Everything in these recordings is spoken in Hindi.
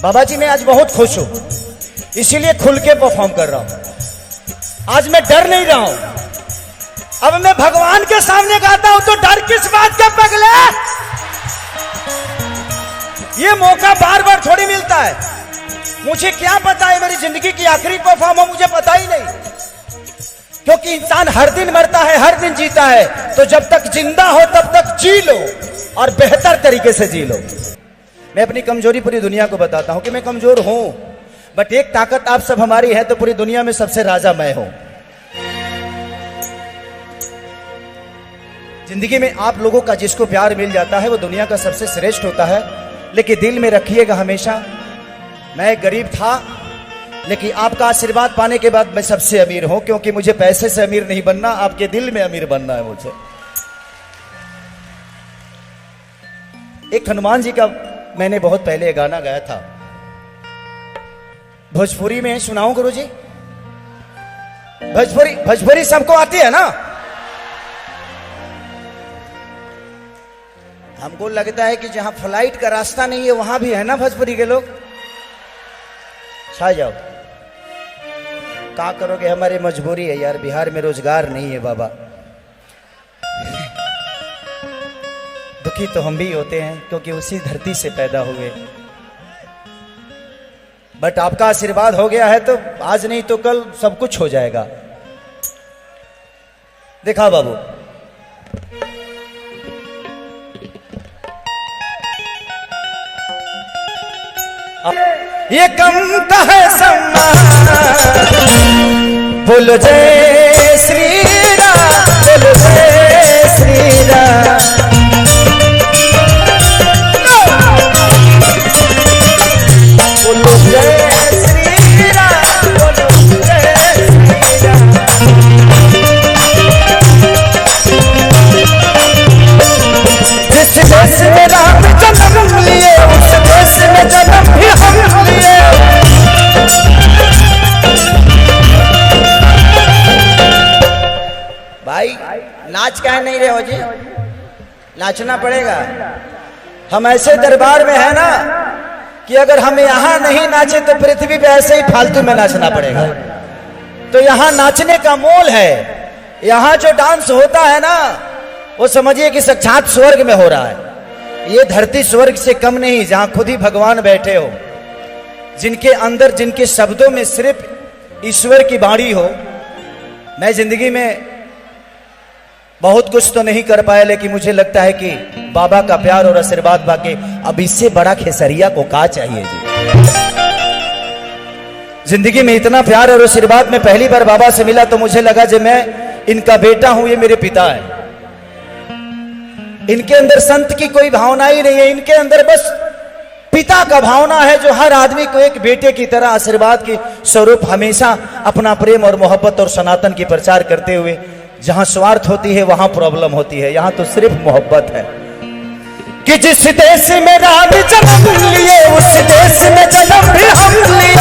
बाबा जी मैं आज बहुत खुश हूं, इसीलिए खुल के परफॉर्म कर रहा हूं। आज मैं डर नहीं रहा हूं। अब मैं भगवान के सामने गाता हूं तो डर किस बात का पगले? ये मौका बार बार थोड़ी मिलता है। मुझे क्या पता है मेरी जिंदगी की आखिरी परफॉर्म हो, मुझे पता ही नहीं। क्योंकि इंसान हर दिन मरता है, हर दिन जीता है। तो जब तक जिंदा हो तब तक जी लो और बेहतर तरीके से जी लो। मैं अपनी कमजोरी पूरी दुनिया को बताता हूं कि मैं कमजोर हूं, बट एक ताकत आप सब हमारी है तो पूरी दुनिया में सबसे राजा मैं हूं। जिंदगी में आप लोगों का जिसको प्यार मिल जाता है वो दुनिया का सबसे श्रेष्ठ होता है। लेकिन दिल में रखिएगा हमेशा, मैं गरीब था लेकिन आपका आशीर्वाद पाने के बाद मैं सबसे अमीर हूं। क्योंकि मुझे पैसे से अमीर नहीं बनना, आपके दिल में अमीर बनना है मुझे। एक हनुमान जी का मैंने बहुत पहले गाना गाया था, भोजपुरी में सुनाऊं गुरुजी? भोजपुरी सबको आती है ना? हमको लगता है कि जहां फ्लाइट का रास्ता नहीं है वहां भी है ना भोजपुरी के लोग। छा जाओ, क्या करोगे, हमारी मजबूरी है यार, बिहार में रोजगार नहीं है बाबा। दुखी तो हम भी होते हैं क्योंकि उसी धरती से पैदा हुए। बट आपका आशीर्वाद हो गया है तो आज नहीं तो कल सब कुछ हो जाएगा। देखा बाबू, ये कम का है सम्मान, बोलो जय श्री राम, बोलो जय श्री राम। बोलो जय श्री राम, बोलो जय श्री राम। जिस देश में राम जन्म लिए उस देश में जन्म भी हम लिए। भाई नाच काहे नहीं रहे हो जी? नाचना पड़ेगा। हम ऐसे दरबार में है ना कि अगर हम यहां नहीं नाचे तो पृथ्वी पे ऐसे ही फालतू में नाचना पड़ेगा। तो यहां नाचने का मोल है। यहां जो डांस होता है ना वो समझिए कि साक्षात स्वर्ग में हो रहा है। ये धरती स्वर्ग से कम नहीं, जहां खुद ही भगवान बैठे हो, जिनके अंदर जिनके शब्दों में सिर्फ ईश्वर की वाणी हो। मैं जिंदगी में बहुत कुछ तो नहीं कर पाया, लेकिन मुझे लगता है कि बाबा का प्यार और आशीर्वाद पाके अब इससे बड़ा खेसरिया को क्या चाहिए जी। जिंदगी में इतना प्यार और आशीर्वाद में पहली बार बाबा से मिला तो मुझे लगा जब मैं इनका बेटा हूं, ये मेरे पिता है। इनके अंदर संत की कोई भावना ही नहीं है, इनके अंदर बस पिता का भावना है, जो हर आदमी को एक बेटे की तरह आशीर्वाद के स्वरूप हमेशा अपना प्रेम और मोहब्बत और सनातन की प्रचार करते हुए। जहां स्वार्थ होती है वहां प्रॉब्लम होती है, यहां तो सिर्फ मोहब्बत है। कि जिस देश में राम जन्म लिए उस देश में जन्म भी हम लिए।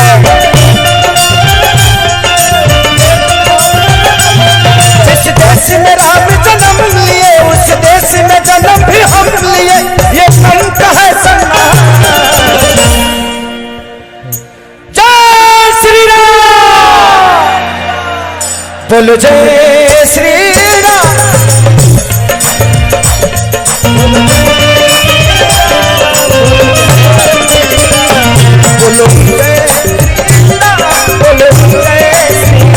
जिस देश में राम जन्म लिए उस देश में जन्म भी हम लिए। ये संत है सम्मान, जय श्री राम, बोलो जय श्री राम। बोलो जय श्री राम, बोलो जय श्री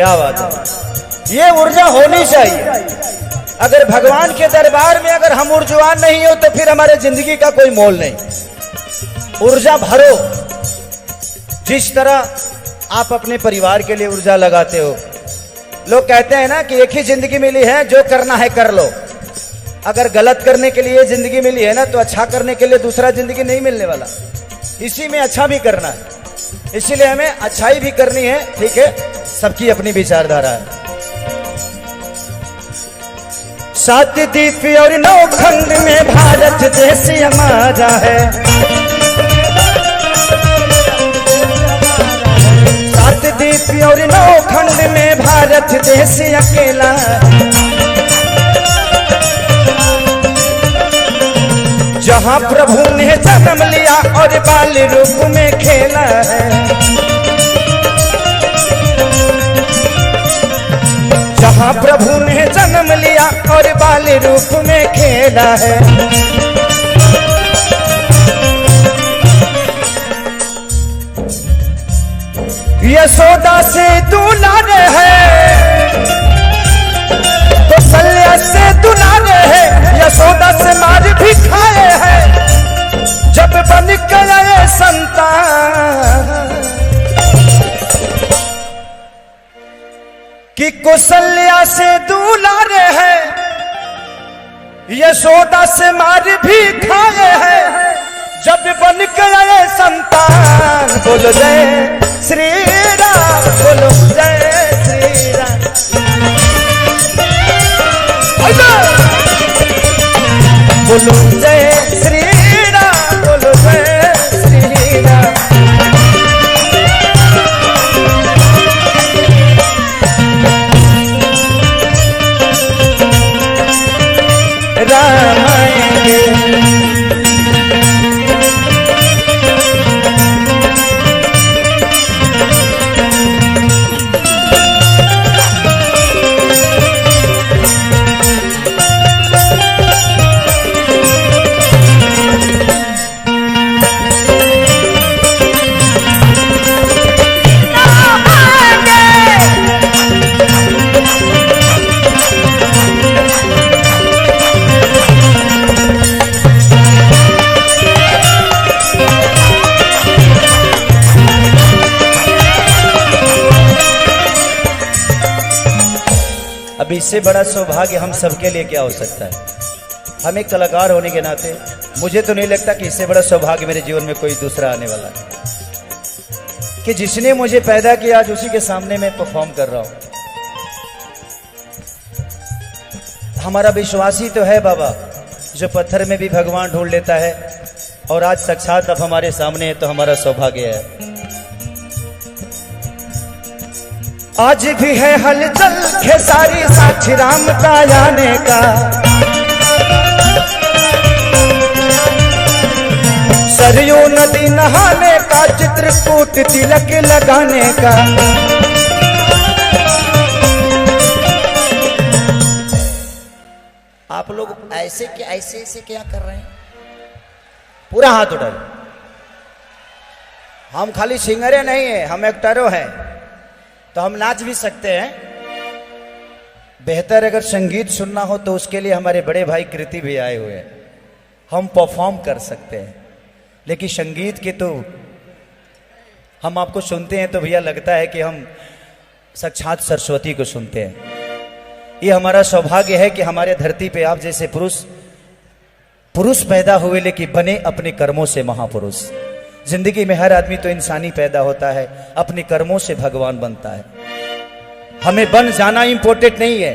क्या बात है, ये ऊर्जा होनी चाहिए। अगर भगवान के दरबार में अगर हम ऊर्जावान नहीं हो तो फिर हमारे जिंदगी का कोई मोल नहीं। ऊर्जा भरो, जिस तरह आप अपने परिवार के लिए ऊर्जा लगाते हो। लोग कहते हैं ना कि एक ही जिंदगी मिली है, जो करना है कर लो। अगर गलत करने के लिए जिंदगी मिली है ना, तो अच्छा करने के लिए दूसरा जिंदगी नहीं मिलने वाला। इसी में अच्छा भी करना है, इसीलिए हमें अच्छाई भी करनी है। ठीक है, सबकी अपनी विचारधारा है। 7 द्वीप और 9 खंड में भारत देश हमारा है। 7 द्वीप और 9 खंड में भारत देश अकेला। जहाँ प्रभु ने जन्म लिया और बाल रूप में खेला है। जहाँ प्रभु ने जन्म लिया और बाल रूप में खेला है। यशोदा से दुलारे है, कौशल्या से दुलारे है, यशोदा से मार भी खाए हैं जब बन गए संतान। कि कौशल्या से दुलारे है, यशोदा से मार भी खाए हैं जब बन गए संतान। बोलो जय श्री राम, बोलो जय श्री राम। बोलो जय श्री राम, बोलो जय श्री राम। अब इससे बड़ा सौभाग्य हम सबके लिए क्या हो सकता है। हम एक कलाकार होने के नाते मुझे तो नहीं लगता कि इससे बड़ा सौभाग्य मेरे जीवन में कोई दूसरा आने वाला है कि जिसने मुझे पैदा किया आज उसी के सामने मैं परफॉर्म कर रहा हूं। हमारा विश्वास ही तो है बाबा, जो पत्थर में भी भगवान ढूंढ लेता है और आज साक्षात अब हमारे सामने है, तो हमारा सौभाग्य है। आज भी है हलचल खेसारी साक्षी राम का आने का। सरयू नदी नहाने का, चित्रकूट तिलक लगाने का। आप लोग ऐसे क्या कर रहे हैं? पूरा हाथ उठा। हम खाली सिंगरे नहीं है, हम एक्टरों हैं, तो हम नाच भी सकते हैं। बेहतर अगर संगीत सुनना हो तो उसके लिए हमारे बड़े भाई कृति भी आए हुए हैं, हम परफॉर्म कर सकते हैं। लेकिन संगीत के तो हम आपको सुनते हैं तो भैया लगता है कि हम साक्षात सरस्वती को सुनते हैं। ये हमारा सौभाग्य है कि हमारे धरती पे आप जैसे पुरुष पैदा हुए, लेकिन बने अपने कर्मों से महापुरुष। जिंदगी में हर आदमी तो इंसानी पैदा होता है, अपने कर्मों से भगवान बनता है। हमें बन जाना इंपॉर्टेंट नहीं है,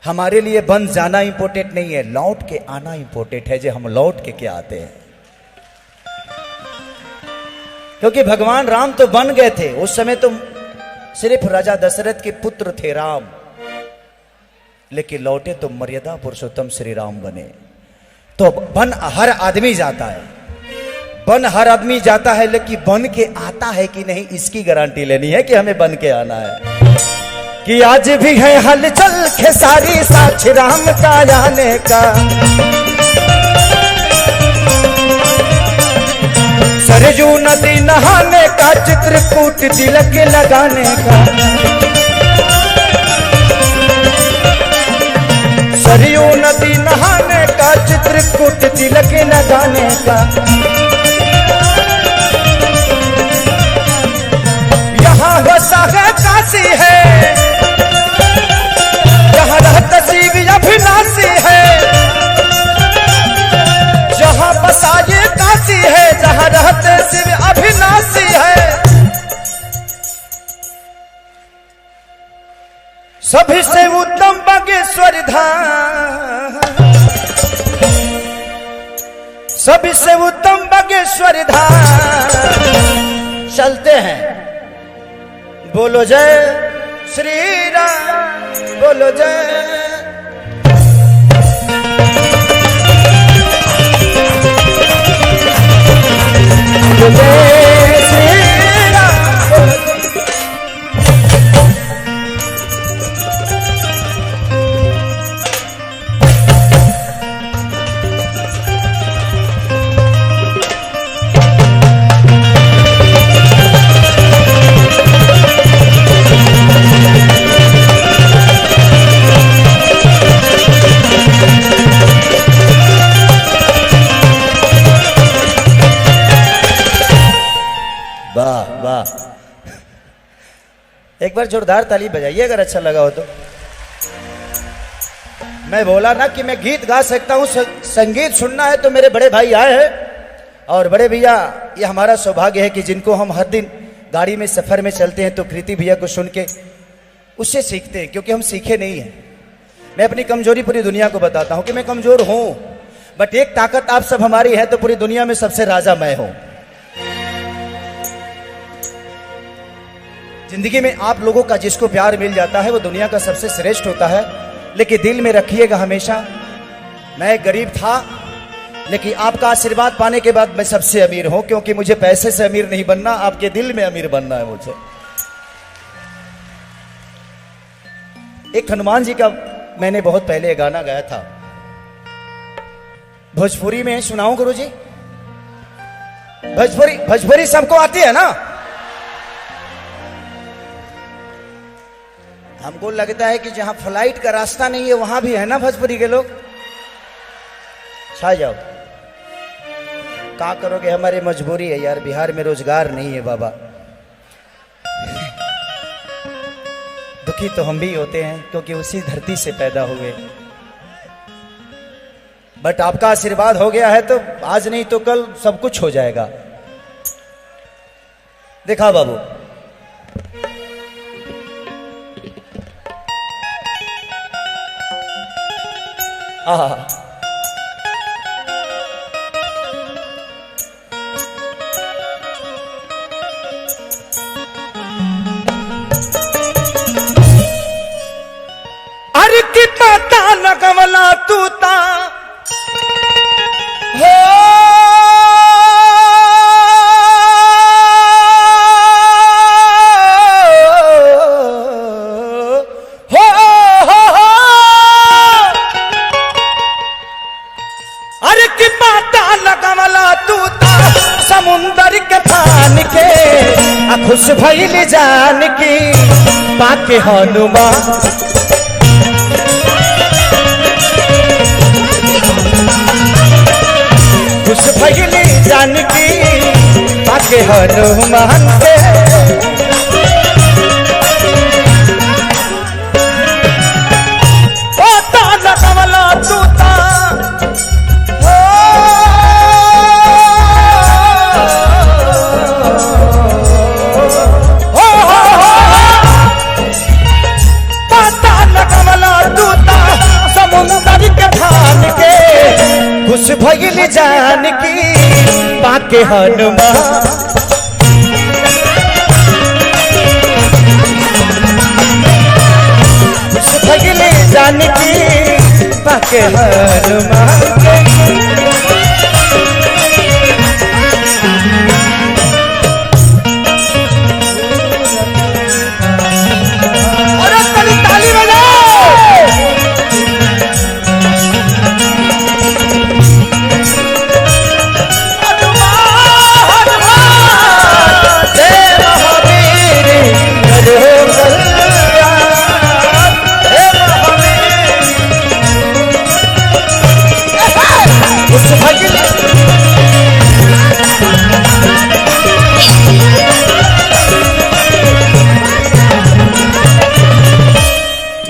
हमारे लिए बन जाना इंपॉर्टेंट नहीं है, लौट के आना इंपॉर्टेंट है। जो हम लौट के क्या आते हैं, क्योंकि भगवान राम तो बन गए थे, उस समय तो सिर्फ राजा दशरथ के पुत्र थे राम, लेकिन लौटे तो मर्यादा पुरुषोत्तम श्री राम बने। तो बन हर आदमी जाता है, बन हर आदमी जाता है, लेकिन बन के आता है कि नहीं इसकी गारंटी लेनी है कि हमें बन के आना है। कि आज भी है हलचल खेसारी साक्षी राम का आने का। सरयू नदी नहाने का, चित्रकूट तिलक लगाने का, सरयू नदी नहाने का, चित्रकूट तिलक लगाने का। यहाँ बसा है काशी है, जहाँ रहता शिव अभिनाशी है, जहाँ बसा ये काशी है, जहाँ रहते शिव अभिनाशी है। सभी से उत्तम बागेश्वर धाम, सभी से उत्तम बागेश्वर धाम। चलते हैं, बोलो जय श्री राम, बोलो जय। वाह वाह, एक बार जोरदार ताली बजाइए अगर अच्छा लगा हो तो। मैं बोला ना कि मैं गीत गा सकता हूं, संगीत सुनना है तो मेरे बड़े भाई आए हैं। और बड़े भैया, ये हमारा सौभाग्य है कि जिनको हम हर दिन गाड़ी में सफर में चलते हैं तो कृति भैया को सुन के उससे सीखते हैं, क्योंकि हम सीखे नहीं हैं। मैं अपनी कमजोरी पूरी दुनिया को बताता हूं कि मैं कमजोर हूं, बट एक ताकत आप सब हमारी है, तो पूरी दुनिया में सबसे राजा मैं हूं। जिंदगी में आप लोगों का जिसको प्यार मिल जाता है वो दुनिया का सबसे श्रेष्ठ होता है। लेकिन दिल में रखिएगा हमेशा, मैं गरीब था लेकिन आपका आशीर्वाद पाने के बाद मैं सबसे अमीर हूं, क्योंकि मुझे पैसे से अमीर नहीं बनना, आपके दिल में अमीर बनना है मुझे। एक हनुमान जी का मैंने बहुत पहले गाना गाया था, भोजपुरी में सुनाऊं गुरुजी? भोजपुरी सबको आती है ना? हमको लगता है कि जहां फ्लाइट का रास्ता नहीं है वहां भी है ना भोजपुरी के लोग। छा जाओ, क्या करोगे, हमारी मजबूरी है यार, बिहार में रोजगार नहीं है बाबा। दुखी तो हम भी होते हैं क्योंकि उसी धरती से पैदा हुए, बट आपका आशीर्वाद हो गया है तो आज नहीं तो कल सब कुछ हो जाएगा। देखा बाबू, अरे की पता लगवला तू ता हो, समुंदर के पान के खुश भइल जान की पाके हनुमान। खुश भइल जान की पाके हनुमान के, ओ ताना कमला तूता खुश भइल जान की पाके हनुमान। खुश भइल जान की पाके हनुमान।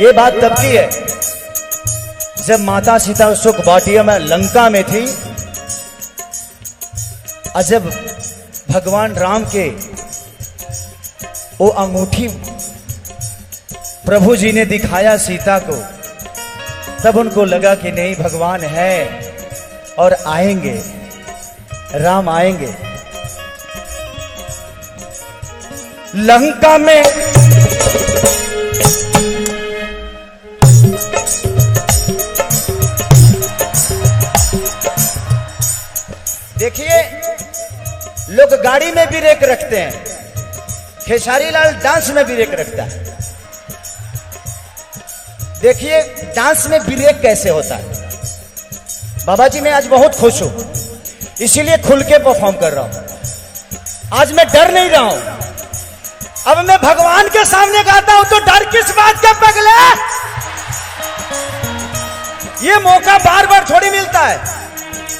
ये बात तब की है जब माता सीता सुख बाटिया में लंका में थी, और जब भगवान राम के वो अंगूठी प्रभु जी ने दिखाया सीता को, तब उनको लगा कि नहीं, भगवान है और आएंगे, राम आएंगे। लंका में देखिए, लोग गाड़ी में भी ब्रेक रखते हैं, खेसारी लाल डांस में ब्रेक रखता है। देखिए डांस में ब्रेक कैसे होता है। बाबा जी मैं आज बहुत खुश हूं, इसीलिए खुल के परफॉर्म कर रहा हूं। आज मैं डर नहीं रहा हूं। अब मैं भगवान के सामने गाता हूं तो डर किस बात का पगला? ये मौका बार बार थोड़ी मिलता है।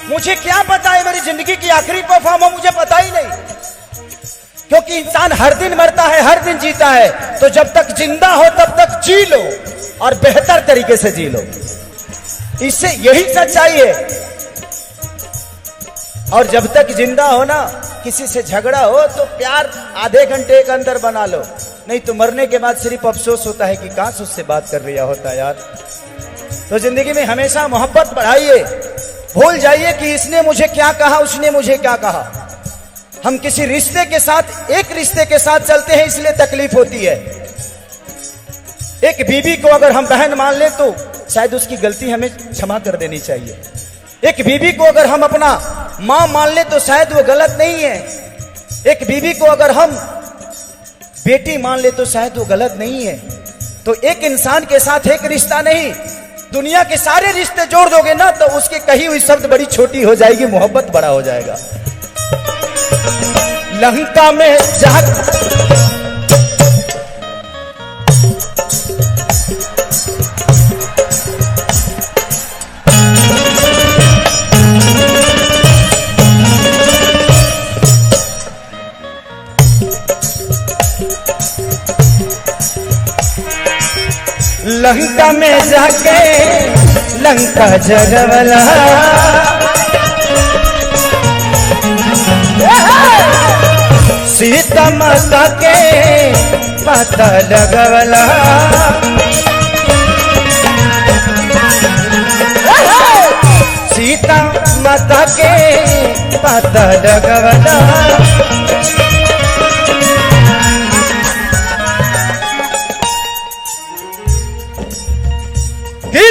मुझे क्या पता है मेरी जिंदगी की आखिरी परफॉर्म हो, मुझे पता ही नहीं, क्योंकि इंसान हर दिन मरता है, हर दिन जीता है। तो जब तक जिंदा हो तब तक जी लो और बेहतर तरीके से जी लो, इससे यही सच्चाई है। और जब तक जिंदा हो ना, किसी से झगड़ा हो तो प्यार आधे घंटे के अंदर बना लो, नहीं तो मरने के बाद सिर्फ अफसोस होता है कि काश उससे बात कर रहा होता यार। तो जिंदगी में हमेशा मोहब्बत बढ़ाइए, भूल जाइए कि इसने मुझे क्या कहा, उसने मुझे क्या कहा। हम किसी रिश्ते के साथ, एक रिश्ते के साथ चलते हैं, इसलिए तकलीफ होती है। एक बीवी को अगर हम बहन मान ले तो शायद उसकी गलती हमें क्षमा कर देनी चाहिए। एक बीवी को अगर हम अपना मां मान ले तो शायद वो गलत नहीं है। एक बीवी को अगर हम बेटी मान ले तो शायद वो गलत नहीं है। तो एक इंसान के साथ एक रिश्ता नहीं, दुनिया के सारे रिश्ते जोड़ दोगे ना तो उसकी कही हुई शब्द बड़ी छोटी हो जाएगी, मोहब्बत बड़ा हो जाएगा। लंका में लंका में जाके लंका जगवला, सीता माता के पता लगवला, सीता माता के पता लगवला।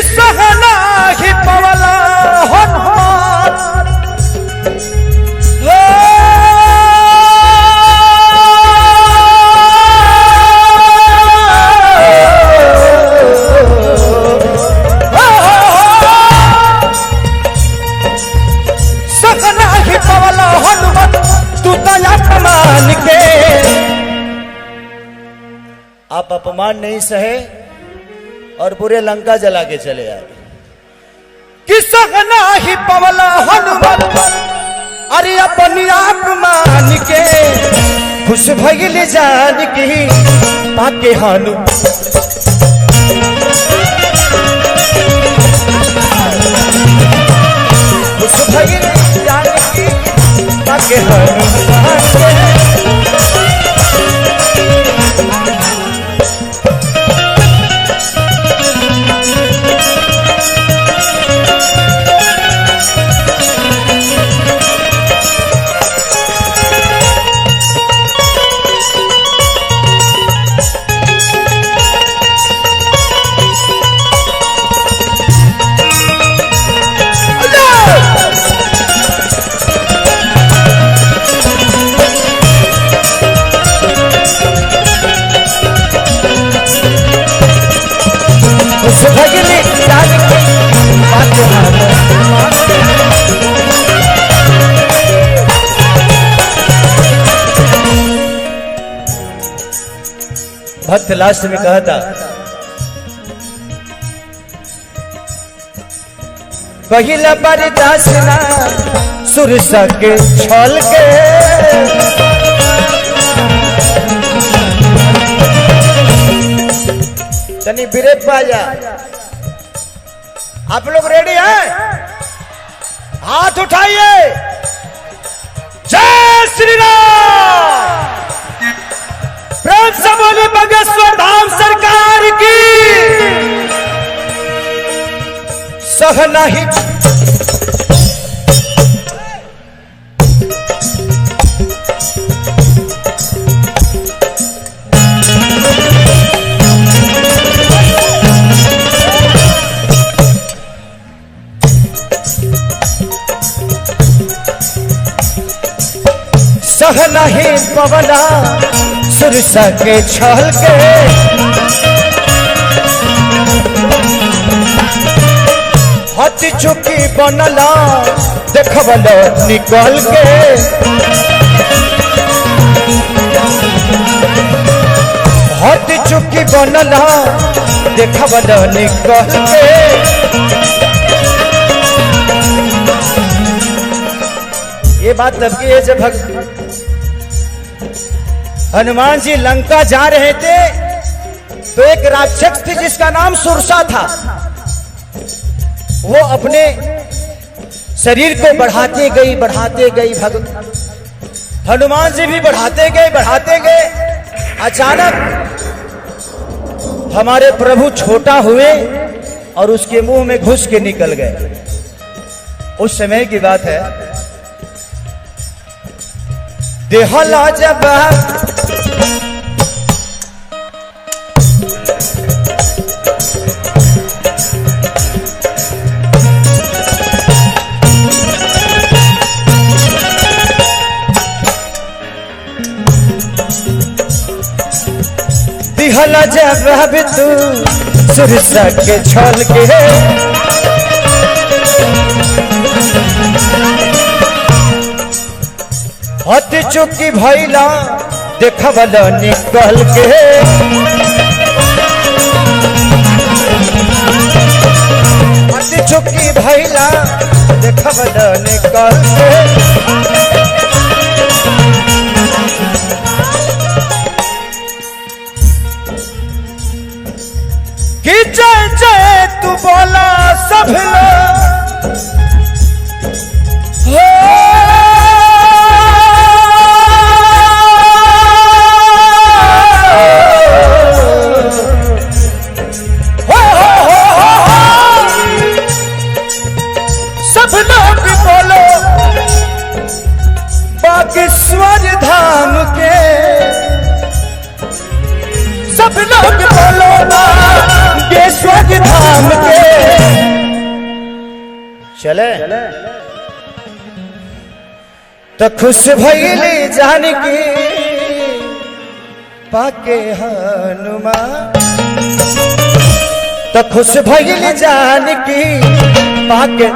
सहना ही पवला हनुमान, सहना ही पवला हनुमान, तू दया अपमान के। आप अपमान नहीं सहे और पूरे लंका जला के चले आए। किसना ही पवला हनुमान, अरे अपनी आप मान के, खुश भइल जान की पाके हनु। खुश भइल जान की पाके हनुमान के। भक्त लास्ट में कहा था, पहिला बरदास ना सुरसा के छल के, तनी ब्रेक पा जा। आप लोग रेडी हैं? हाथ उठाइए। जय श्री राम। प्रेम से बोले बागेश्वर धाम सरकार की। सह नहीं सह नहीं पवना सुरसा के छल के। हती चुकी बनला देखबल निकल के। हती चुकी बनला देखबल निकल के। ये बात तब की है जब हनुमान जी लंका जा रहे थे तो एक राक्षस थी जिसका नाम सुरसा था। वो अपने शरीर को बढ़ाते गई हनुमान जी भी बढ़ाते गए। अचानक हमारे प्रभु छोटा हुए और उसके मुंह में घुस के निकल गए। उस समय की बात है। देहला जब दिहला जब तू सुरसा के छल के। हती चुकी भैला देखबल निकल के। हती चुकी भैला देखबल निकल के। कि जय जय तू बोला सब लोग सब लोग बोलो बागेश्वर धाम के। सब लोग बोलो बागेश्वर धाम के। चले तो खुश भइली जानकी पाके हनुमान। तो खुश भइली जानकी पाके।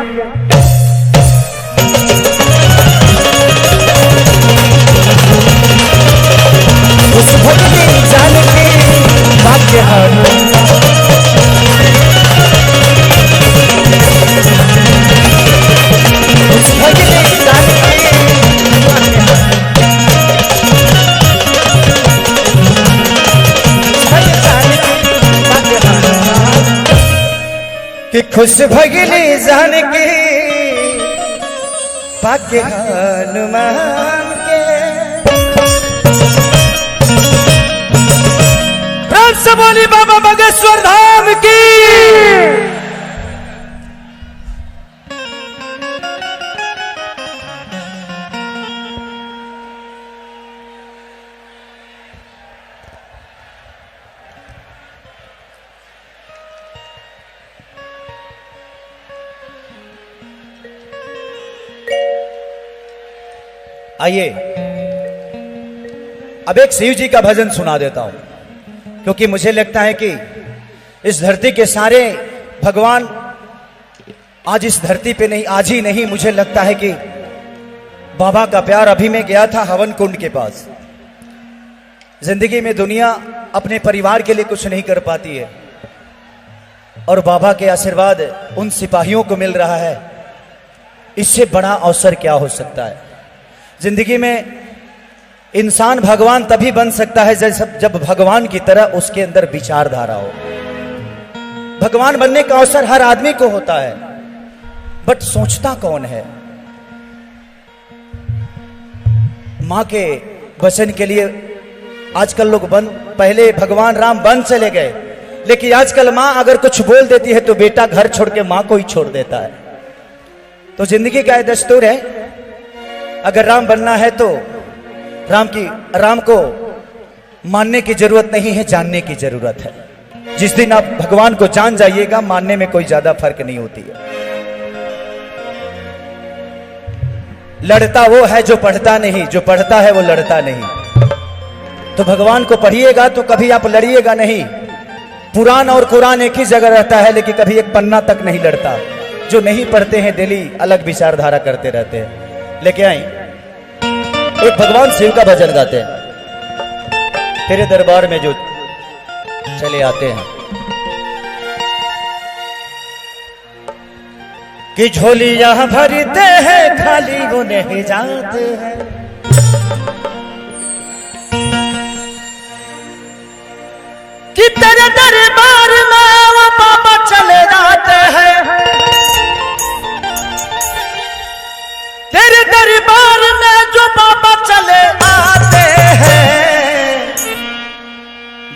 खुश भइली जानकी पाके हनुमान। खुश भइली जानकी कि खुश भइली जानकी पाके हनुमान के। प्रेम से बोली बाबा बागेश्वर धाम की। आइए अब एक शिव जी का भजन सुना देता हूं, क्योंकि मुझे लगता है कि इस धरती के सारे भगवान आज इस धरती पे नहीं, आज ही नहीं, मुझे लगता है कि बाबा का प्यार। अभी मैं गया था हवन कुंड के पास। जिंदगी में दुनिया अपने परिवार के लिए कुछ नहीं कर पाती है और बाबा के आशीर्वाद उन सिपाहियों को मिल रहा है। इससे बड़ा अवसर क्या हो सकता है। जिंदगी में इंसान भगवान तभी बन सकता है जब भगवान की तरह उसके अंदर विचारधारा हो। भगवान बनने का अवसर हर आदमी को होता है, बट सोचता कौन है? मां के वचन के लिए आजकल लोग पहले भगवान राम वन चले गए, लेकिन आजकल मां अगर कुछ बोल देती है तो बेटा घर छोड़ के मां को ही छोड़ देता है। तो जिंदगी का दस्तूर है, अगर राम बनना है तो राम को मानने की जरूरत नहीं है, जानने की जरूरत है। जिस दिन आप भगवान को जान जाइएगा, मानने में कोई ज्यादा फर्क नहीं होती है। लड़ता वो है जो पढ़ता नहीं, जो पढ़ता है वो लड़ता नहीं। तो भगवान को पढ़िएगा तो कभी आप लड़िएगा नहीं। पुराण और कुरान एक ही जगह रहता है, लेकिन कभी एक पन्ना तक नहीं लड़ता। जो नहीं पढ़ते हैं डेली अलग विचारधारा करते रहते हैं। लेके आई एक भगवान शिव का भजन गाते हैं, तेरे दरबार में जो चले आते हैं कि झोलियां भरते हैं खाली वो नहीं जाते हैं। कि तेरे दरबार में वो बाबा चले जाते हैं, तेरे दरबार में जो बाबा चले आते हैं।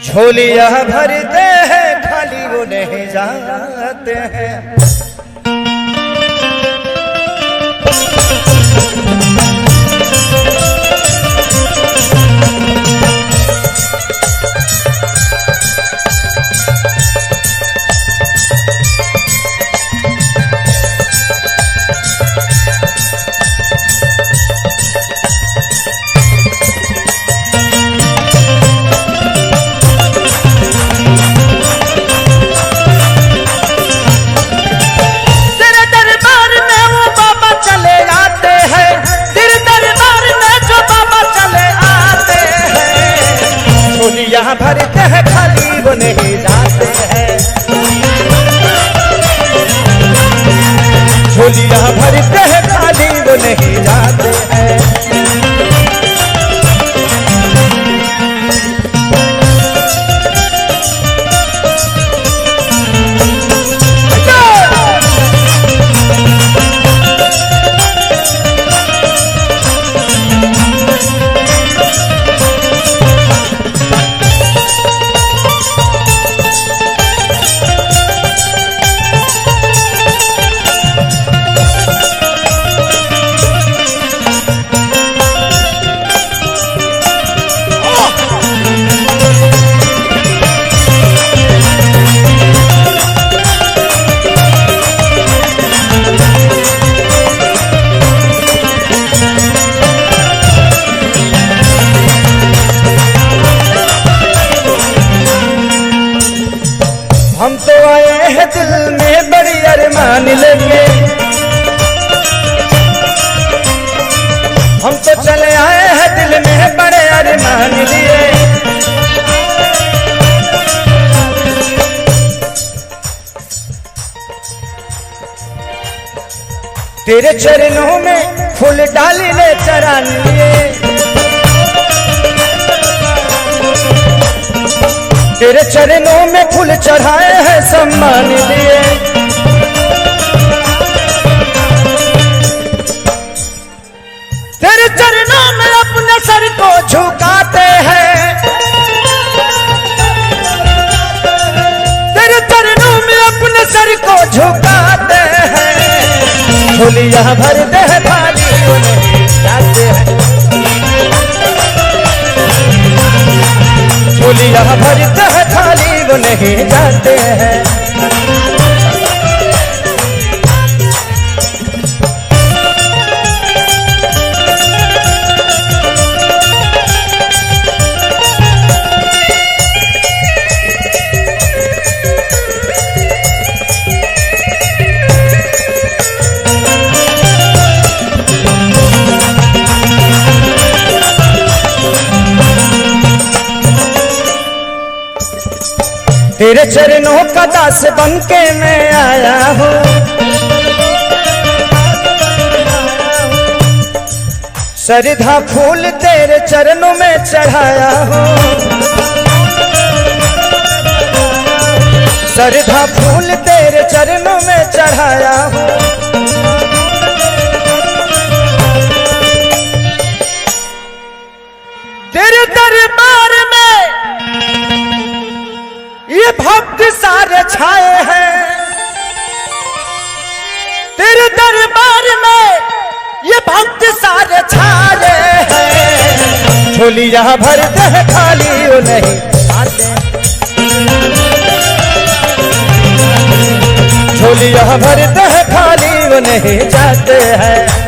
झोलियां भरते हैं खाली वो नहीं जाते हैं। यहाँ भरते हैं खाली वो नहीं जाते हैं। झोलियां भरते हैं खाली वो नहीं जाते हैं। हम तो आए हैं दिल में बड़ी अरमान लेके, हम तो चले आए हैं दिल में बड़े अरमान लिए। तेरे चरणों में फूल डालने चरान लिए, तेरे चरणों में फूल चढ़ाए हैं सम्मान लिए। तेरे चरणों में अपने सर को झुकाते हैं, तेरे चरणों में अपने सर को झुकाते हैं। झोलियां भरते हैं खाली वो नहीं जाते हैं। झोलियां भरते हैं खाली वो नहीं जाते हैं। तेरे चरणों का दास बन के मैं आया हूँ, श्रद्धा फूल तेरे चरणों में चढ़ाया हूँ। श्रद्धा फूल तेरे चरणों में चढ़ाया हूँ। तेरे दरबार में ये भक्त सारे छाए हैं। तेरे दरबार में ये भक्त सारे छाए हैं। झोलियां भरते हैं खाली वो नहीं आते। झोलियां भरते हैं खाली वो नहीं जाते हैं।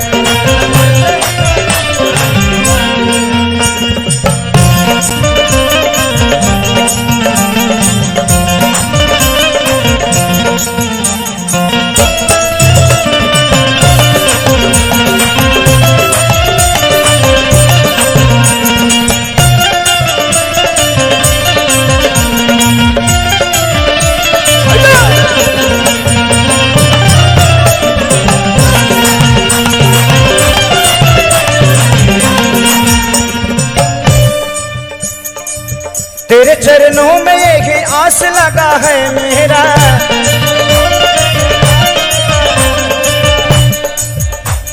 तेरे चरणों में यही आस लगा है मेरा।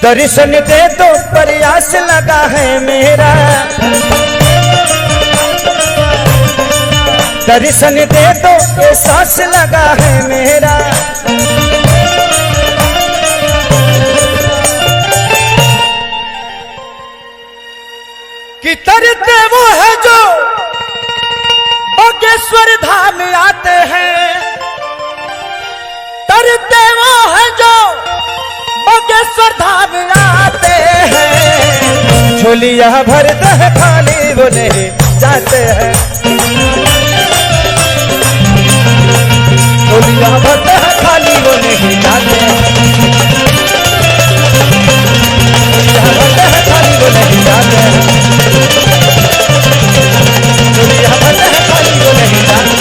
दर्शन दे तो प्रयास लगा है मेरा। दर्शन दे तो एहसास लगा है मेरा। कि तरते वो है जो बागेश्वर धाम आते हैं। तरते वो है जो बागेश्वर धाम आते हैं। झोलियां भरते हैं खाली वो नहीं जाते हैं। झोलियां भरते हैं खाली वो नहीं जाते हैं। झोलियां भरते हैं खाली वो नहीं जाते हैं। झोलियां भरते हैं खाली वो नहीं जाते।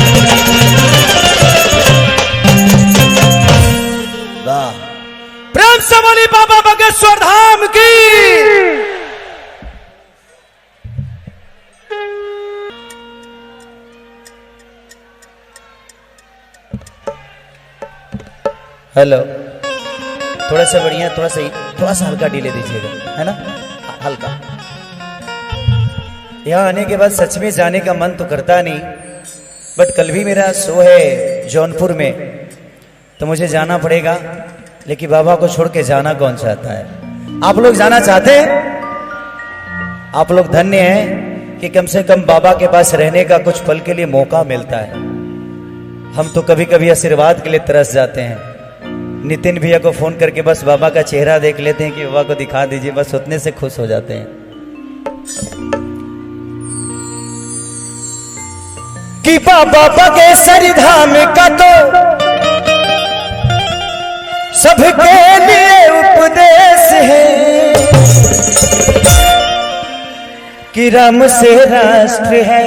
वाह, प्रेम से बोली बाबा बागेश्वर धाम की। हेलो, थोड़ा सा बढ़िया, थोड़ा सा हल्का डीले दीजिएगा, है ना, हल्का। यहाँ आने के बाद सच में जाने का मन तो करता नहीं, बट कल भी मेरा शो है जौनपुर में, तो मुझे जाना पड़ेगा। लेकिन बाबा को छोड़ के जाना कौन चाहता है? आप लोग जाना चाहते हैं? आप लोग धन्य हैं कि कम से कम बाबा के पास रहने का कुछ पल के लिए मौका मिलता है। हम तो कभी कभी आशीर्वाद के लिए तरस जाते हैं। नितिन भैया को फोन करके बस बाबा का चेहरा देख लेते हैं कि बाबा को दिखा दीजिए, बस उतने से खुश हो जाते हैं। कि बाबा बागेश्वर धाम का तो सबके लिए उपदेश है। कि राम से राष्ट्र है,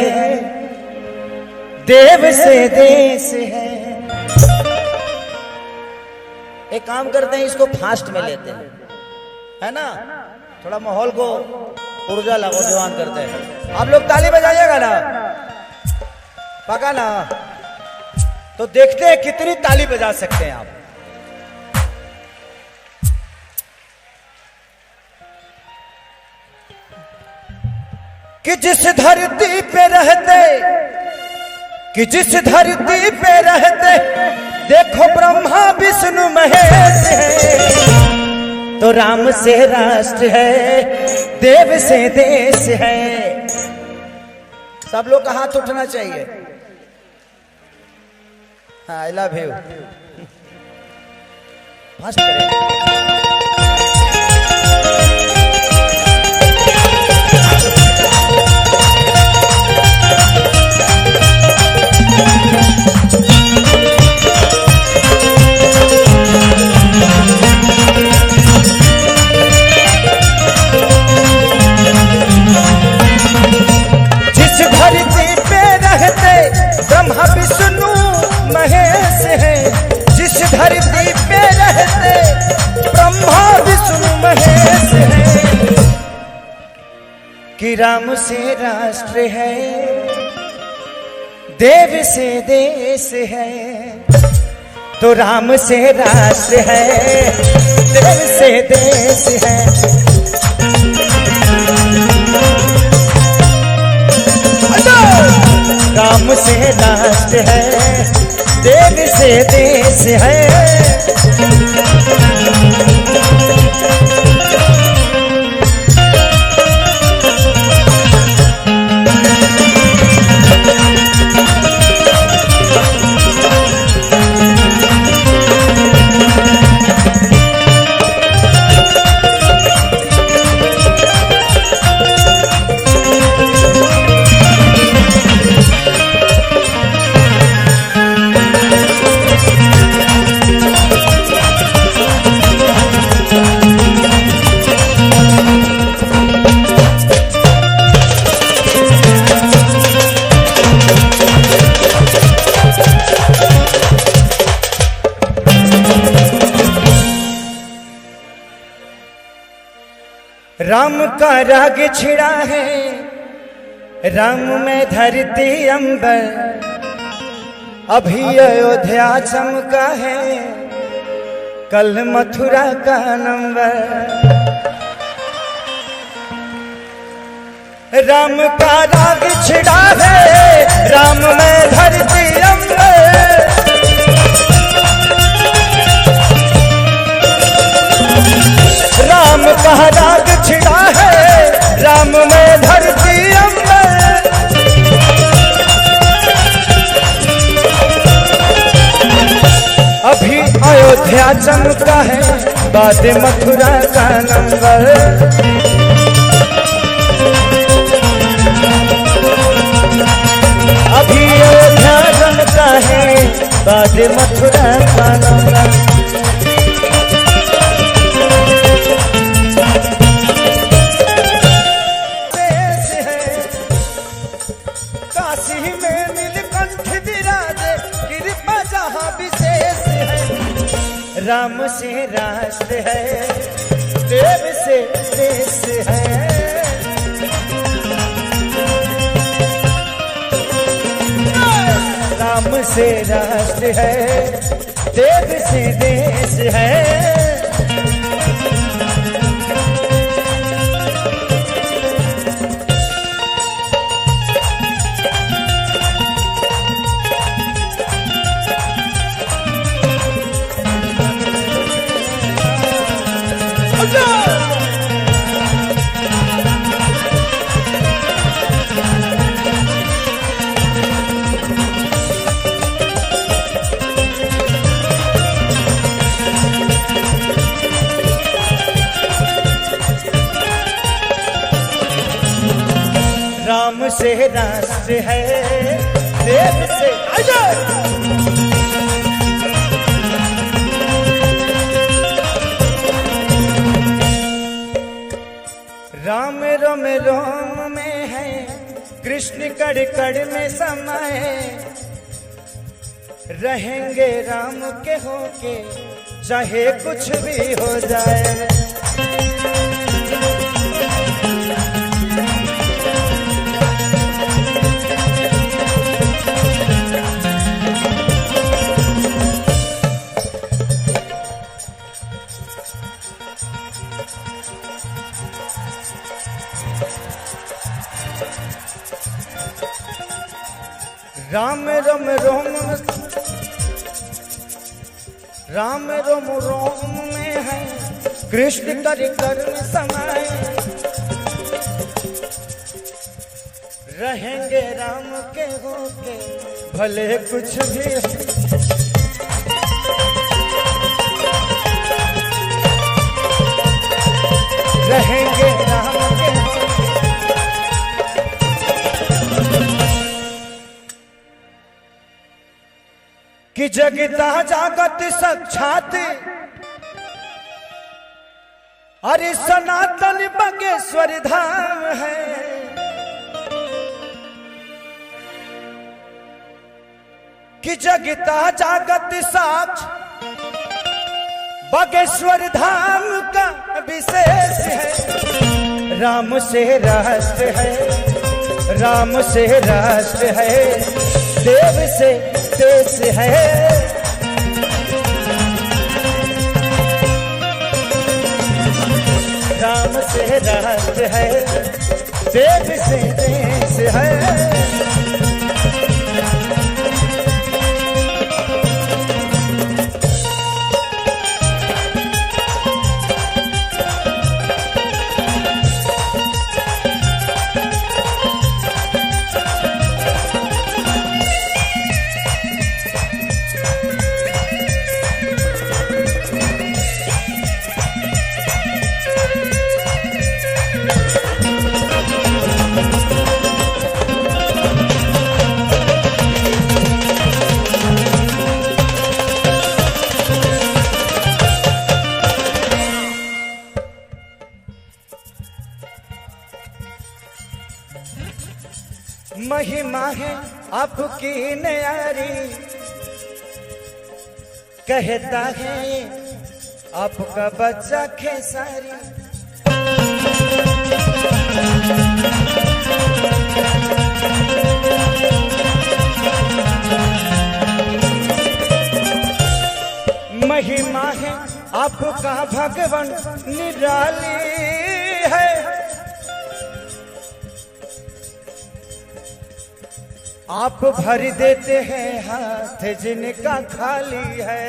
देव से देश है। एक काम करते हैं, इसको फास्ट में लेते हैं, है ना, थोड़ा माहौल को ऊर्जा नौजवान करते हैं। आप लोग ताली बजाइएगा ना, पका ना, तो देखते हैं कितनी ताली बजा सकते हैं आप। कि जिस धरती पे रहते, कि जिस धरती पे रहते देखो ब्रह्मा विष्णु महेश है। तो राम से राष्ट्र है, देव से देश है। सब लोग का हाथ उठना चाहिए। हाँ, आई लव यू। फास्ट करें। ब्रह्मा विष्णु महेश है। जिस धरती पे रहते ब्रह्मा विष्णु महेश है। कि राम से राष्ट्र है, देव से देश है तो राम से राष्ट्र है, देव से देश है। राम से राष्ट्र है, देव से देश है। राम का राग छिड़ा है, राम में धरती अंबर, अभी अयोध्या चमका है, कल मथुरा का नंबर। राम का राग छिड़ा है, राम में धरती अंबर, राम का राग छिड़ा है, राम में धरती अंबर। अभी अयोध्या चमका है, बाद मथुरा का नंबर। अभी अयोध्या चमका है, बाद मथुरा का नंबर। राम से राष्ट्र है, देव से देश है। राम से राष्ट्र है, देव से देश है। राम से राष्ट्र है, देव से राम रोम रोम में है, कृष्ण कड़ कड़ में समाये, रहेंगे राम के होके चाहे कुछ भी हो जाए। राम रोम रोम, राम रोम रोम में है, कृष्ण कर कर में समाये, रहेंगे राम के होके भले कुछ भी। रहेंगे राम के कि जगता जागत साक्षात, अरे सनातन बागेश्वर धाम है। कि जगता जागत साक्ष बागेश्वर धाम का विशेष है। राम से राष्ट्र है, राम से राष्ट्र है, देव से देश है। राम से राष्ट्र है, देव से देश है। महिमा है आपकी न्यारी, कहता है आपका बच्चा खेसारी। महिमा है आपका भगवान निराली है। आप भर देते हैं हाथ जिनका खाली है।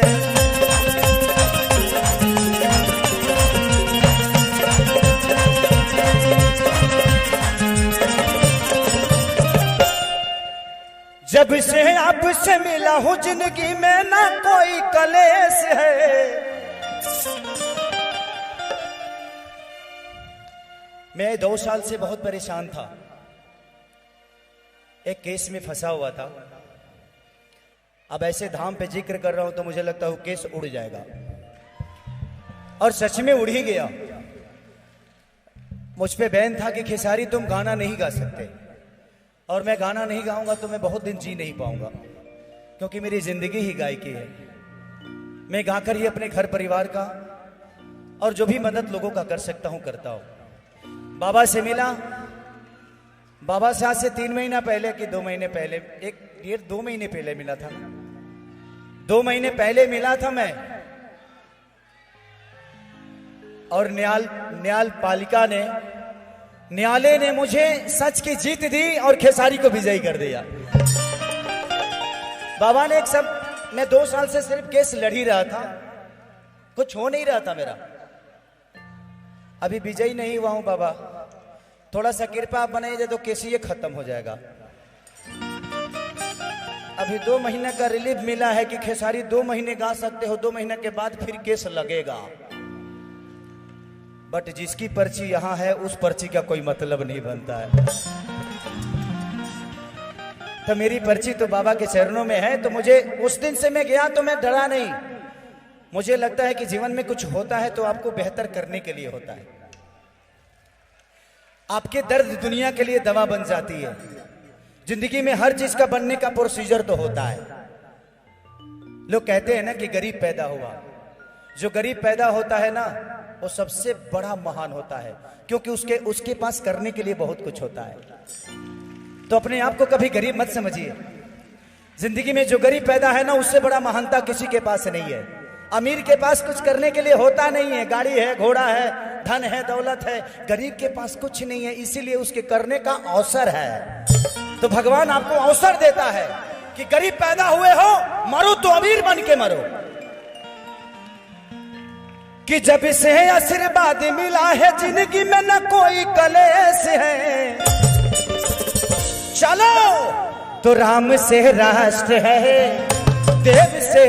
जब से आपसे मिला हूं जिंदगी में ना कोई कलेश है। मैं 2 साल से बहुत परेशान था, एक केस में फंसा हुआ था। अब ऐसे धाम पे जिक्र कर रहा हूं तो मुझे लगता है वो केस उड़ जाएगा, और सच में उड़ ही गया। मुझ पे बैन था कि खेसारी तुम गाना नहीं गा सकते, और मैं गाना नहीं गाऊंगा तो मैं बहुत दिन जी नहीं पाऊंगा, क्योंकि मेरी जिंदगी ही गायकी है। मैं गाकर ही अपने घर परिवार का और जो भी मदद लोगों का कर सकता हूं करता हूं। बाबा से मिला, बाबा से आज से 3 महीना पहले कि 2 महीने पहले, 1-1.5-2 महीने पहले मिला था। 2 महीने पहले मिला था मैं, और न्यायालय ने मुझे सच की जीत दी और खेसारी को विजयी कर दिया। बाबा ने एक सब, मैं 2 साल से सिर्फ केस लड़ ही रहा था, कुछ हो नहीं रहा था मेरा। अभी विजयी नहीं हुआ हूं बाबा, थोड़ा सा कृपा बनाई दे तो केस ये खत्म हो जाएगा। अभी 2 महीने का रिलीफ मिला है कि खेसारी 2 महीने गा सकते हो, 2 महीने के बाद फिर केस लगेगा। बट जिसकी पर्ची यहां है उस पर्ची का कोई मतलब नहीं बनता है। तो मेरी पर्ची तो बाबा के चरणों में है। तो मुझे उस दिन से मैं गया तो मैं डरा नहीं। मुझे लगता है कि जीवन में कुछ होता है तो आपको बेहतर करने के लिए होता है। आपके दर्द दुनिया के लिए दवा बन जाती है। जिंदगी में हर चीज का बनने का प्रोसीजर तो होता है। लोग कहते हैं ना कि गरीब पैदा हुआ। जो गरीब पैदा होता है ना वो सबसे बड़ा महान होता है, क्योंकि उसके पास करने के लिए बहुत कुछ होता है। तो अपने आप को कभी गरीब मत समझिए। जिंदगी में जो गरीब पैदा है ना उससे बड़ा महानता किसी के पास नहीं है। अमीर के पास कुछ करने के लिए होता नहीं है, गाड़ी है, घोड़ा है, धन है, दौलत है। गरीब के पास कुछ नहीं है, इसीलिए उसके करने का अवसर है। तो भगवान आपको अवसर देता है कि गरीब पैदा हुए हो, मरो तो अमीर बन के मरो। कि जब से आशीर्वाद मिला है जिंदगी में न कोई कलेश है। चलो तो राम से राष्ट्र है, देव से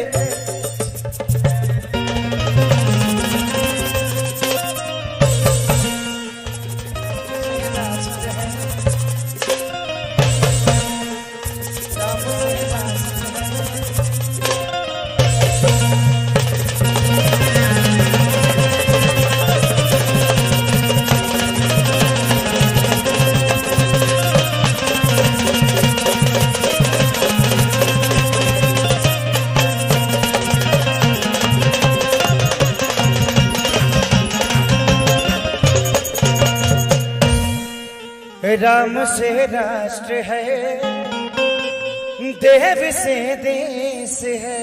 राम से राष्ट्र है, देव से देश है।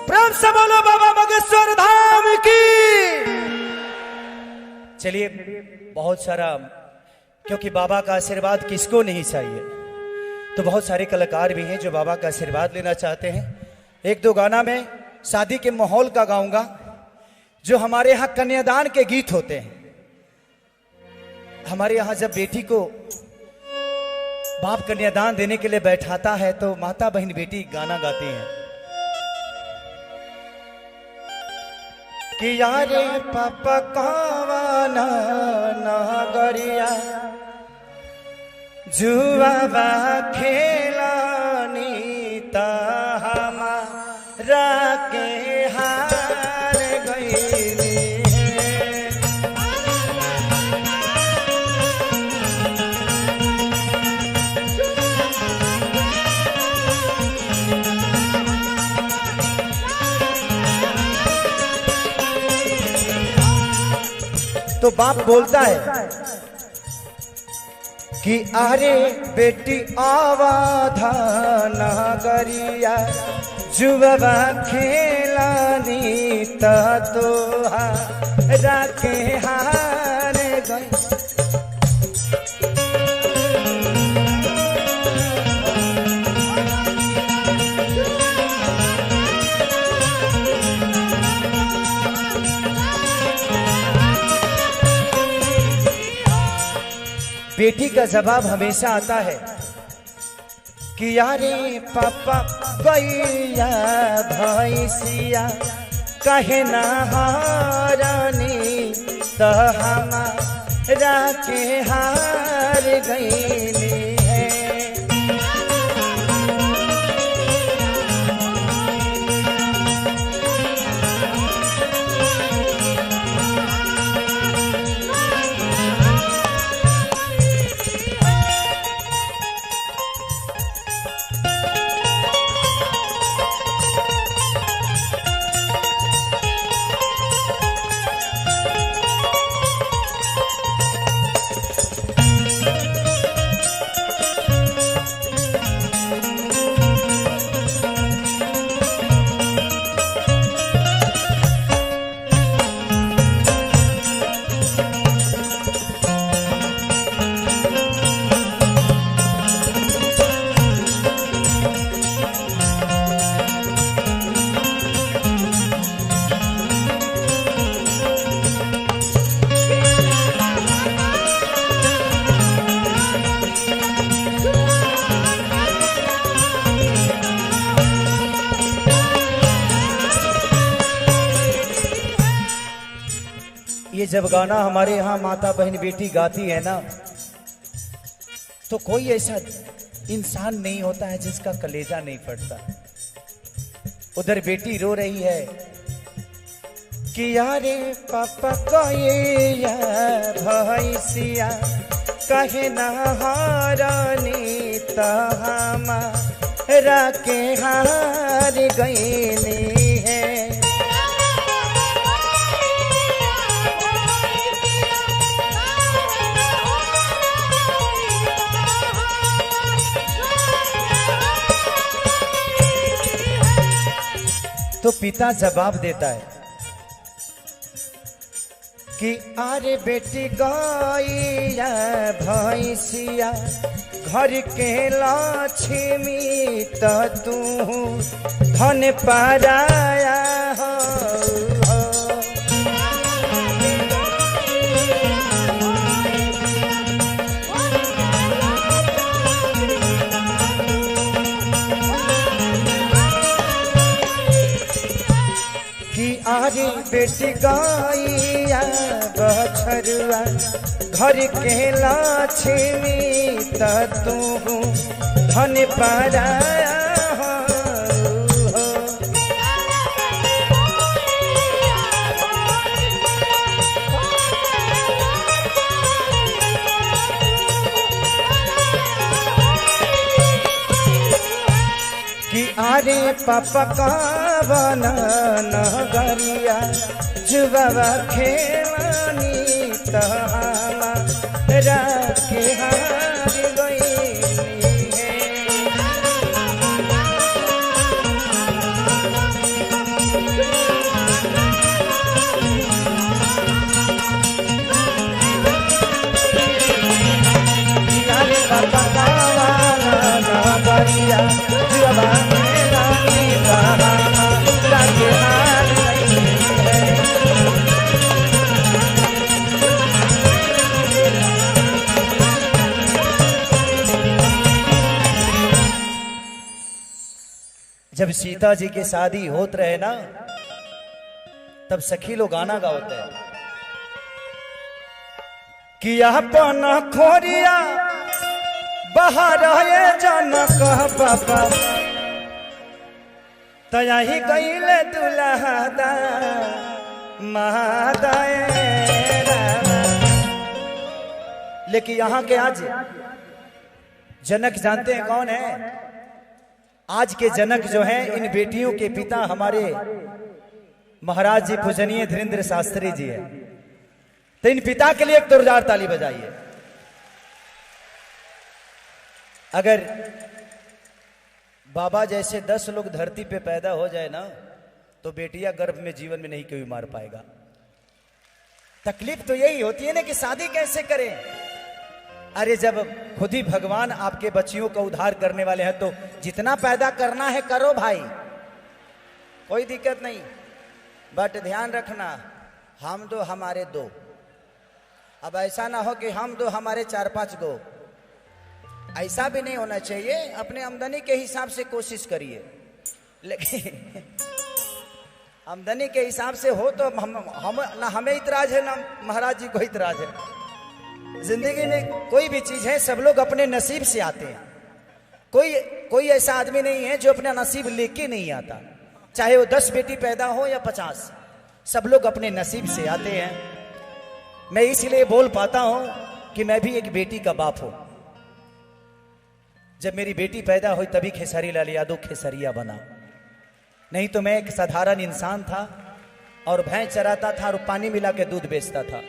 प्रेम से बोलो बाबा बागेश्वर धाम की। चलिए, बहुत सारा, क्योंकि बाबा का आशीर्वाद किसको नहीं चाहिए, तो बहुत सारे कलाकार भी हैं जो बाबा का आशीर्वाद लेना चाहते हैं। एक दो गाना मैं शादी के माहौल का गाऊंगा, जो हमारे यहाँ कन्यादान के गीत होते हैं। हमारे यहाँ जब बेटी को बाप कन्यादान देने के लिए बैठाता है तो माता बहन बेटी गाना गाती हैं कि यारे पापा कावाना नागरिया जुआबा खेलानी ता हमारा के हार गईली तो बाप बोलता है कि अरे बेटी आवाधा नागरिया जुबा खेलानी तो राके हार गई। बेटी का जवाब हमेशा आता है कि यारे पापा गैया भैंसिया कहे ना हारानी तो हमारा के हार गईली है। ये जब गाना हमारे यहाँ माता बहन बेटी गाती है ना, तो कोई ऐसा इंसान नहीं होता है जिसका कलेजा नहीं फटता। उधर बेटी रो रही है कि यारे पापा कहे भैंसिया कहे ना हारानी तो हमारा के हार गईली है। तो पिता जवाब देता है कि अरे बेटी गैया भैंसिया घर के लक्ष्मी तो तू धन पाराया हो। आरे बेटी गैया बछरुआ घर के लक्ष्मी तो तू धन पाराया हो। कि अरे पापा का बना नगरिया जुबा खेलानी तो जब सीता जी की शादी होत रहे ना, तब सखी लोग गाना गाते हैं कि अपन खोरिया बाहर जनक पापा तया ही गईले दुल्हा लेकिन यहाँ के आज जनक जानते हैं कौन है? आज के जनक जो हैं इन बेटियों के पिता हमारे महाराज जी पूजनीय धीरेन्द्र शास्त्री जी है। तो इन पिता के लिए एक जोरदार ताली बजाइए। अगर बाबा जैसे 10 लोग धरती पे पैदा हो जाए ना, तो बेटियां गर्भ में जीवन में नहीं कोई मार पाएगा। तकलीफ तो यही होती है ना कि शादी कैसे करें। अरे जब खुद ही भगवान आपके बच्चियों का उद्धार करने वाले हैं तो जितना पैदा करना है करो भाई, कोई दिक्कत नहीं। बट ध्यान रखना, हम दो हमारे दो। अब ऐसा ना हो कि हम दो हमारे 4-5 गो, ऐसा भी नहीं होना चाहिए। अपने आमदनी के हिसाब से कोशिश करिए, लेकिन आमदनी के हिसाब से हो तो हम ना हमें इतराज है ना महाराज जी को इतराज है। जिंदगी में कोई भी चीज है, सब लोग अपने नसीब से आते हैं। कोई ऐसा आदमी नहीं है जो अपना नसीब लेके नहीं आता, चाहे वो 10 बेटी पैदा हो या 50, सब लोग अपने नसीब से आते हैं। मैं इसलिए बोल पाता हूं कि मैं भी एक बेटी का बाप हूं। जब मेरी बेटी पैदा हुई तभी खेसारी लाल यादव खेसरिया बना, नहीं तो मैं एक साधारण इंसान था और भैंस चराता था और पानी मिला के दूध बेचता था।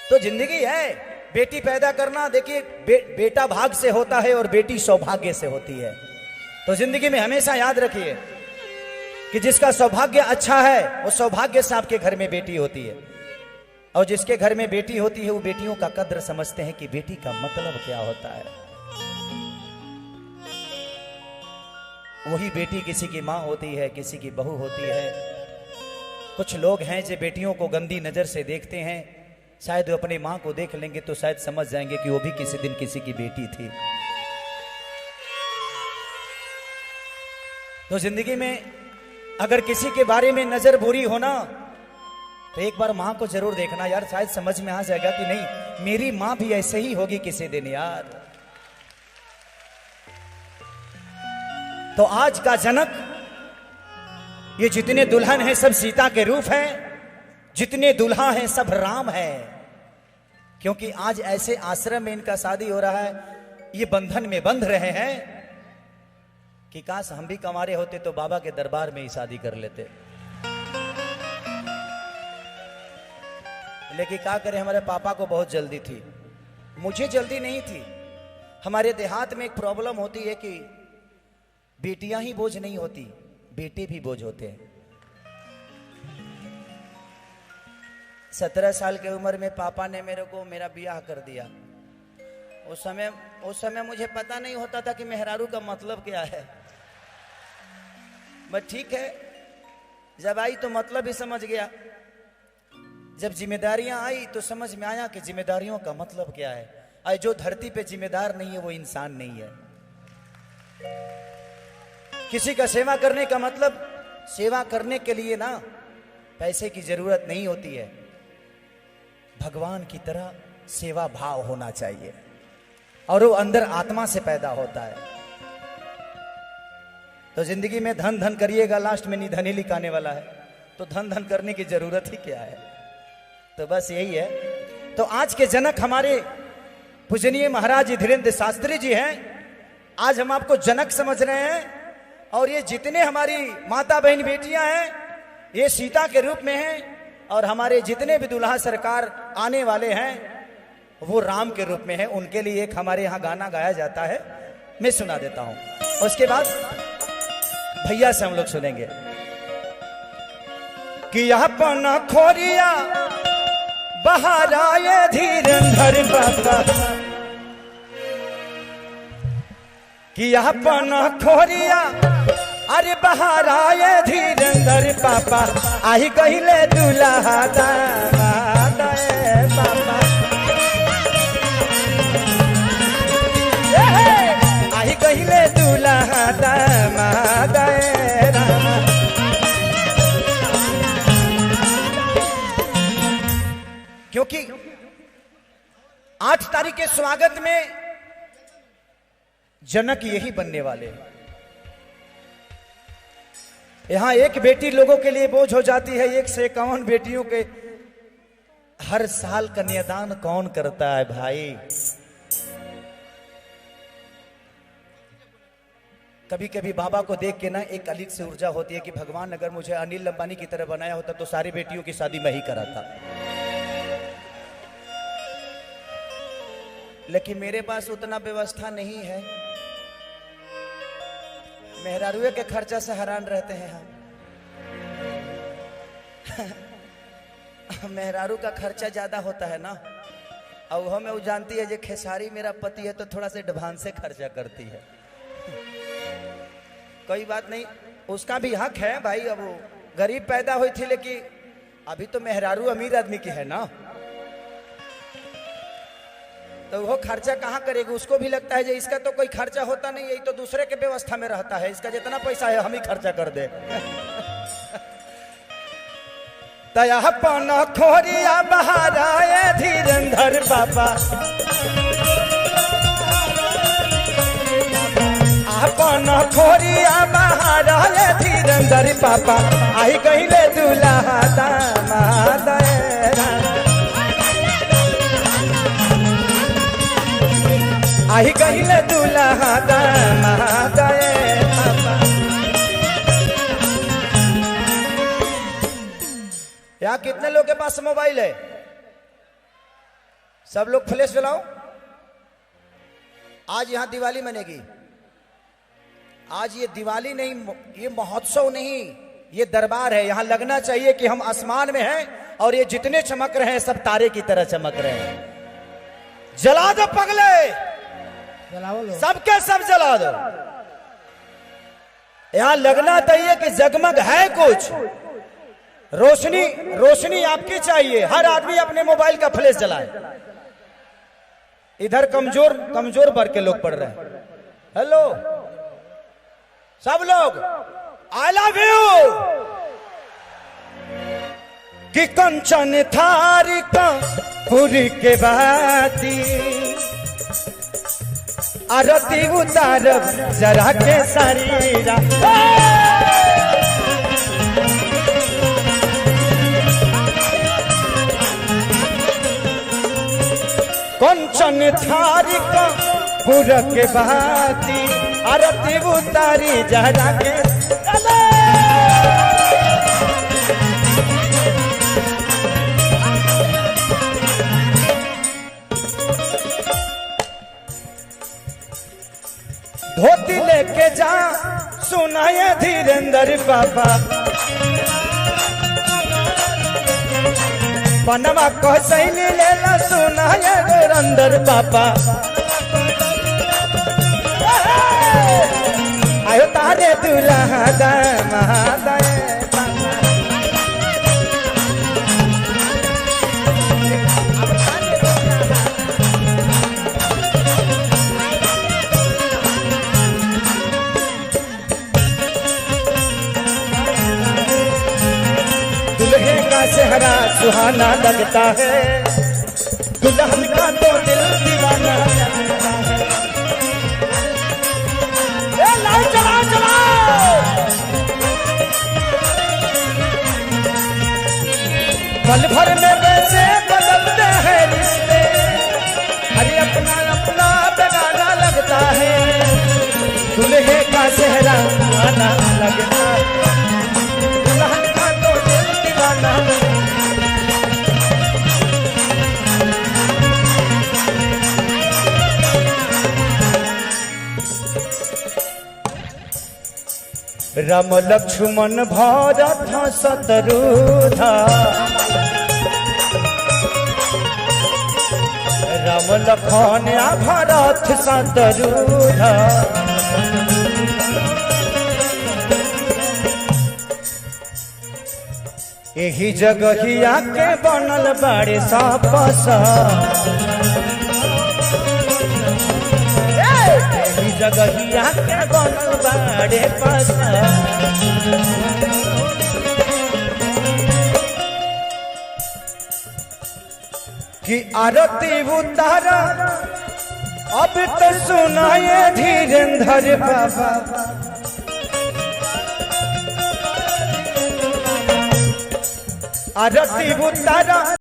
तो जिंदगी है, बेटी पैदा करना देखिए बेटा भाग से होता है और बेटी सौभाग्य से होती है। तो जिंदगी में हमेशा याद रखिए कि जिसका सौभाग्य अच्छा है वो सौभाग्य से आपके घर में बेटी होती है, और जिसके घर में बेटी होती है वो बेटियों का कद्र समझते हैं कि बेटी का मतलब क्या होता है। वही बेटी किसी की माँ होती है, किसी की बहू होती है। कुछ लोग हैं जो बेटियों को गंदी नजर से देखते हैं, शायद वो अपनी माँ को देख लेंगे तो शायद समझ जाएंगे कि वो भी किसी दिन किसी की बेटी थी। तो जिंदगी में अगर किसी के बारे में नजर बुरी हो ना, तो एक बार माँ को जरूर देखना यार, शायद समझ में आ जाएगा कि नहीं मेरी माँ भी ऐसे ही होगी किसी दिन यार। तो आज का जनक, ये जितने दुल्हन हैं सब सीता के रूप हैं, जितने दुल्हा हैं सब राम है। क्योंकि आज ऐसे आश्रम में इनका शादी हो रहा है, ये बंधन में बंध रहे हैं कि काश हम भी कमारे होते तो बाबा के दरबार में ही शादी कर लेते। लेकिन क्या करें, हमारे पापा को बहुत जल्दी थी, मुझे जल्दी नहीं थी। हमारे देहात में एक प्रॉब्लम होती है कि बेटियां ही बोझ नहीं होती, बेटे भी बोझ होते हैं। 17 साल की उम्र में पापा ने मेरा ब्याह कर दिया। उस समय मुझे पता नहीं होता था कि मेहरारू का मतलब क्या है। बट ठीक है, जब आई तो मतलब ही समझ गया। जब जिम्मेदारियां आई तो समझ में आया कि जिम्मेदारियों का मतलब क्या है। आज जो धरती पे जिम्मेदार नहीं है वो इंसान नहीं है। किसी का सेवा करने का मतलब, सेवा करने के लिए ना पैसे की जरूरत नहीं होती है, भगवान की तरह सेवा भाव होना चाहिए और वो अंदर आत्मा से पैदा होता है। तो जिंदगी में धन धन करिएगा, लास्ट में निधन ही लिखाने वाला है, तो धन धन करने की जरूरत ही क्या है। तो बस यही है। तो आज के जनक हमारे पूजनीय महाराज धीरेन्द्र शास्त्री जी हैं। आज हम आपको जनक समझ रहे हैं, और ये जितने हमारी माता बहन बेटियां हैं ये सीता के रूप में हैं, और हमारे जितने भी दुल्हा सरकार आने वाले हैं वो राम के रूप में हैं। उनके लिए एक हमारे यहाँ गाना गाया जाता है, मैं सुना देता हूँ, और उसके बाद भैया से हम लोग सुनेंगे कि अपन खोरिया बाहर आए धीरेन्द्र धीरेन्द्र पापा कि अपन खोरिया अरे बाहर आए धीरेन्द्र पापा आई कहले दूल्हा दामाद पापा आई कहले दूल्हा दामाद क्योंकि 8 तारीख के स्वागत में जनक यही बनने वाले हैं। यहां एक बेटी लोगों के लिए बोझ हो जाती है, 1 से 51 बेटियों के हर साल कन्यादान कौन करता है भाई? कभी कभी बाबा को देख के ना एक अलग से ऊर्जा होती है कि भगवान अगर मुझे अनिल अंबानी की तरह बनाया होता तो सारी बेटियों की शादी मैं ही कराता। लेकिन मेरे पास उतना व्यवस्था नहीं है। मेहरारूए के खर्चा से हैरान रहते हैं हम। मेहरारू का खर्चा ज्यादा होता है ना, और हमें वो जानती है जो खेसारी मेरा पति है तो थोड़ा से एडवांस से खर्चा करती है। कोई बात नहीं, उसका भी हक है भाई। अब वो गरीब पैदा हुई थी, लेकिन अभी तो मेहरारू अमीर आदमी की है ना, तो वो खर्चा कहाँ करेगी? उसको भी लगता है जो इसका तो कोई खर्चा होता नहीं, यही तो दूसरे के व्यवस्था में रहता है, इसका जितना पैसा है हम ही खर्चा कर दे। तया अपन खोरिया बाहर आए धीरेन्द्र पापा अपन खोरिया बाहर आए धीरेन्द्र पापा आई कहले दूल्हा दामाद आई कहले दूल्हा दामाद पापा। यहाँ कितने लोग के पास मोबाइल है? सब लोग फ्लैश जलाओ। आज यहाँ दिवाली मनेगी। आज ये दिवाली नहीं, ये महोत्सव नहीं, ये दरबार है। यहाँ लगना चाहिए कि हम आसमान में हैं और ये जितने चमक रहे हैं सब तारे की तरह चमक रहे हैं। जला दो पगले, सबके सब जला दो। यहाँ लगना चाहिए कि जगमग है कुछ, रोशनी रोशनी आपकी चाहिए। हर आदमी अपने मोबाइल का फ्लैश जलाए। इधर कमजोर कमजोर वर्ग के लोग पढ़ रहे हैं। हेलो सब लोग, आई लव यू। कि कंचन थारी का पूरी के बाती आरती उतारब जरा के शरीरा। कंचन थारी का पूरा के बाती आरती उतारी जरा के। धोती लेके जा सुनाए धीरेन्द्र पापा पनमा कह सैली लेला सुनाए धीरेन्द्र पापा। आयो तारे दूल्हा दामाद चेहरा सुहाना लगता है, दुल्हन का तो दिल दीवाना लगता है। ए लाइट चलाओ चलाओ। पल भर में वैसे बदलते हैं रिश्ते, अरे अपना अपना बेगाना लगता है। दुल्हे का चेहरा सुहाना लगता है, दुल्हन का तो दिल दीवाना। राम लक्ष्मण भरत शत्रुघ्न राम लखन आ भरत शत्रुघ्न यही जगहिया के बनल बाड़े सपस यही जगहिया के बनल बाड़े पस कि आरती उतारा अब तो सुनाए धीरेन्द्र बाबा आरती उतारा